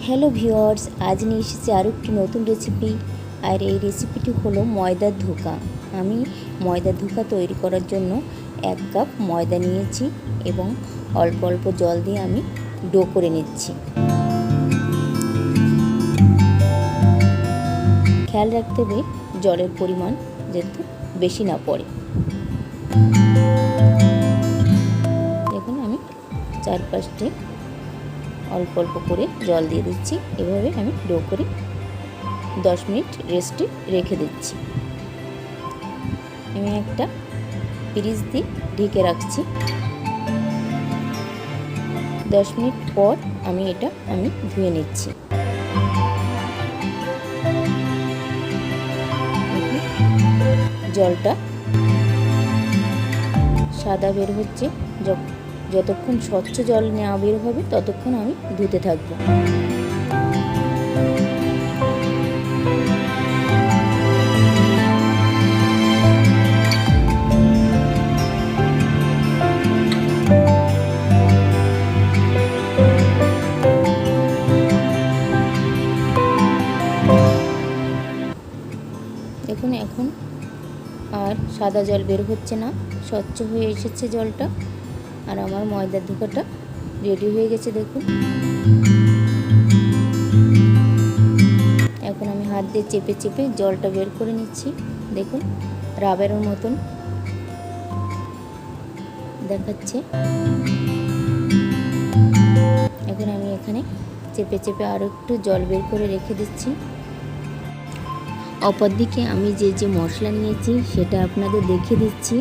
Hello viewers, আজ নিয়ে এসেছি আরও একটি নতুন রেসিপি। আর এই রেসিপিটি হলো ময়দার ধোকা। আমি ময়দার ধোকা তৈরি করার জন্য 1 কাপ ময়দা নিয়েছি এবং অল্প অল্প জল দিয়ে আমি ডো করে নিচ্ছি। খেয়াল রাখতে হবে জলের পরিমাণ যাতে বেশি না পড়ে। দেখুন আমি চারপাশে অল্প অল্প করে জল দিয়ে দিচ্ছি। এভাবে আমি ডো করে 10 মিনিট রেস্টে রেখে দিচ্ছি। আমি একটা পিরিচ দিয়ে ঢেকে রাখছি। 10 মিনিট পর আমি ধুয়ে নিচ্ছি। জলটা সাদা বের হচ্ছে। যতক্ষণ স্বচ্ছ জল না বের হবে ততক্ষণ আমি ধুতে থাকবো। দেখুন এখন আর সাদা জল বের হচ্ছে না, স্বচ্ছ হয়ে এসেছে জলটা। আর আমার ময়দার ধোকাটা রেডি হয়ে গেছে। দেখুন এখন আমি হাত দিয়ে চেপে চেপে জলটা বের করে নিচ্ছি। দেখুন রাবারের মতন দেখাচ্ছে। এখন আমি এখানে চেপে চেপে আরও একটু জল বের করে রেখে দিচ্ছি। অপরদিকে আমি যে মশলা নিয়েছি সেটা আপনাদের দেখিয়ে দিচ্ছি।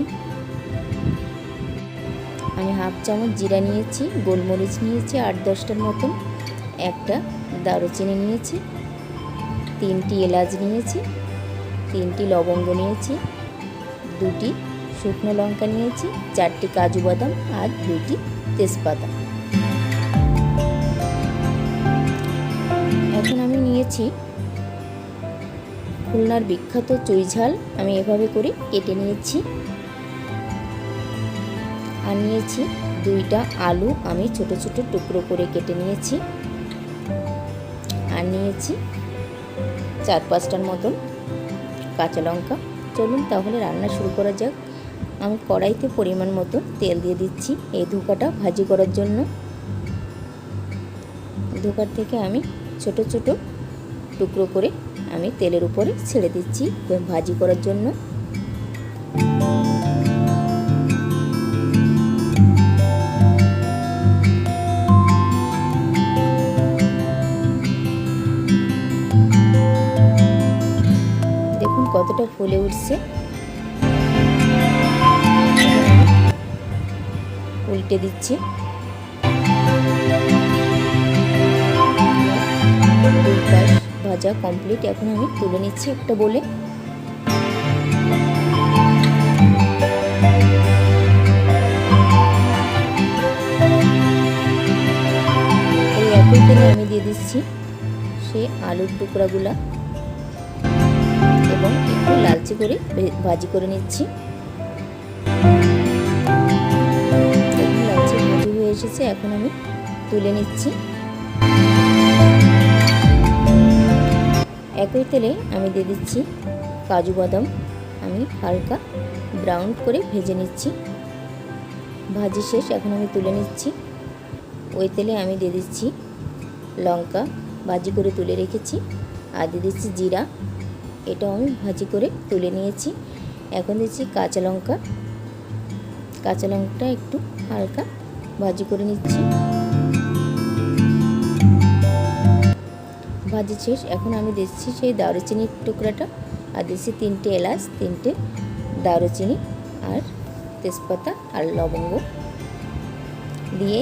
আমি হাফ চামচ জিরা নিয়েছি, গোলমরিচ নিয়েছি 8-10টার মতন, একটা দারুচিনি নিয়েছি, 3টি এলাচ নিয়েছি, 3টি লবঙ্গ নিয়েছি, 2টি শুকনো লঙ্কা নিয়েছি, 4টি কাজু বাদাম আর 2টি তেজপাতা। এখন আমি নিয়েছি খুলনার বিখ্যাত চুইঝাল। আমি এভাবে করে কেটে নিয়েছি। আর নিয়েছি 2টা আলু, আমি ছোট ছোট টুকরো করে কেটে নিয়েছি। আর নিয়েছি 4-5টার মতন কাঁচা লঙ্কা। চলুন তাহলে রান্না শুরু করা যাক। আমি কড়াইতে পরিমাণ মতো তেল দিয়ে দিচ্ছি এই ধোকাটা ভাজি করার জন্য। ধোকার থেকে আমি ছোট ছোট টুকরো করে আমি তেলের উপরে ছেড়ে দিচ্ছি ভাজি করার জন্য। দেখুন কতটা ফুলে উঠছে। উল্টে দিচ্ছি। দুই পাশ ভাজা কমপ্লিট। এখন আমি তুলে নিচ্ছি একটা বলে। এই একই তেলে আমি দিয়ে দিচ্ছি সেই আলুর টুকরাগুলা এবং একটু লালচে করে ভাজি করে নিচ্ছি। লালচে ভাজি হয়ে এসেছে, এখন আমি তুলে নিচ্ছি। একই তেলে আমি দিয়ে দিচ্ছি কাজু বাদাম। আমি হালকা ব্রাউন করে ভেজে নিচ্ছি। ভাজি শেষ, এখন আমি তুলে নিচ্ছি। ওই তেলে আমি দিয়ে দিচ্ছি লঙ্কা ভাজি করে তুলে রেখেছি। আর দিয়ে দিচ্ছি জিরা, এটাও আমি ভাজি করে তুলে নিয়েছি। এখন দিচ্ছি কাঁচা লঙ্কা। কাঁচা লঙ্কাটা একটু হালকা ভাজি করে নিচ্ছি। ভাজি শেষ, এখন আমি দিচ্ছি সেই দারুচিনির টুকরাটা। আর দিচ্ছি 3টে এলাচ, 3টে দারুচিনি আর তেজপাতা আর লবঙ্গ দিয়ে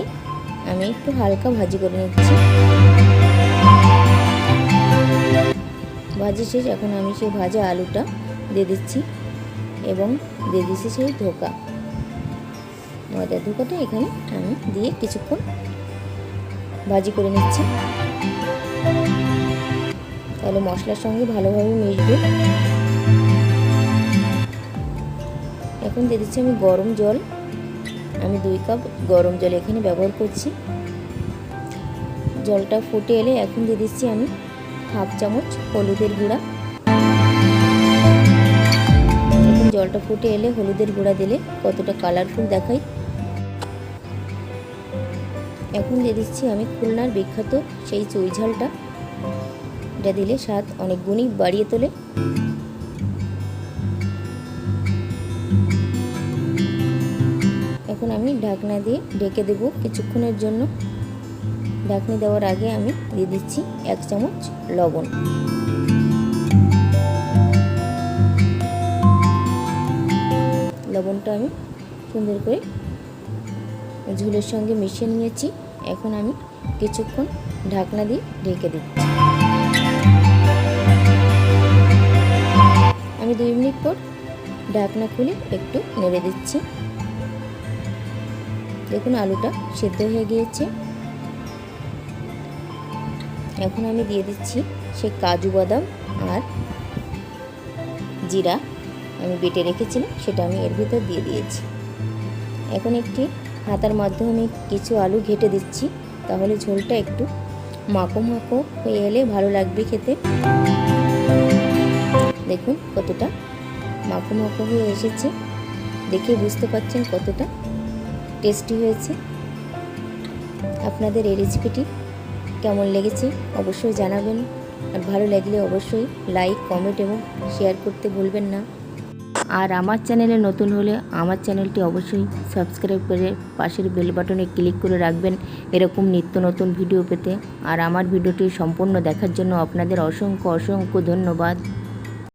আমি একটু হালকা ভাজি করে নিচ্ছি। ভাজি শেষ, এখন আমি সেই ভাজা আলুটা দিয়ে দিচ্ছি এবং দিয়ে দিচ্ছি সেই ধোকা, ময়দার ধোকাটা এখানে আমি দিয়ে কিছুক্ষণ ভাজি করে নিচ্ছি। তাহলে মশলার সঙ্গে ভালোভাবে মিশবে। এখন দিয়ে দিচ্ছি আমি গরম জল। আমি 2 কাপ গরম জল এখানে ব্যবহার করছি। জলটা ফুটে এলে এখন দিয়ে দিচ্ছি আমি হাফ চামচ হলুদের গুঁড়া। এখন জলটা ফুটে এলে হলুদের গুঁড়া দিলে কতটা কালারফুল দেখায়। এখন দিয়ে দিচ্ছি আমি খুলনার বিখ্যাত সেই চুই ঝালটা, এটা দিলে স্বাদ অনেক গুণই বাড়িয়ে তোলে। এখন আমি ঢাকনা দিয়ে ঢেকে দেব কিছুক্ষণের জন্য। ঢাকনি দেওয়ার আগে আমি দিয়ে দিচ্ছি 1 চামচ লবণ। লবণটা আমি সুন্দর করে ঝোলের সঙ্গে মিশিয়ে নিয়েছি। এখন আমি কিছুক্ষণ ঢাকনা দিয়ে ঢেকে দিচ্ছি। আমি 2 মিনিট পর ঢাকনা খুলে একটু নেড়ে দিচ্ছি। দেখুন আলুটা সেদ্ধ হয়ে গিয়েছে। এখন আমি দিয়ে দিচ্ছি সেই কাজু বাদাম আর জিরা আমি বেটে রেখেছিলাম, সেটা আমি এর ভিতর দিয়ে দিয়েছি। এখন একটি হাতার মাধ্যমে আমি কিছু আলু ঘেটে দিচ্ছি, তাহলে ঝোলটা একটু মাখো মাখো হয়ে এলে ভালো লাগবে খেতে। দেখুন কতটা মাখো মাখো হয়ে এসেছে, দেখে বুঝতে পারছেন কতটা টেস্টি হয়েছে। আপনাদের এই রেসিপিটি কেমন লেগেছে অবশ্যই জানাবেন, আর ভালো লাগলে অবশ্যই লাইক, কমেন্ট এবং শেয়ার করতে ভুলবেন না। আর আমার চ্যানেলে নতুন হলে আমার চ্যানেলটি অবশ্যই সাবস্ক্রাইব করে পাশের বেল বাটনে ক্লিক করে রাখবেন এরকম নিত্য নতুন ভিডিও পেতে। আর আমার ভিডিওটি সম্পূর্ণ দেখার জন্য আপনাদের অসংখ্য অসংখ্য ধন্যবাদ।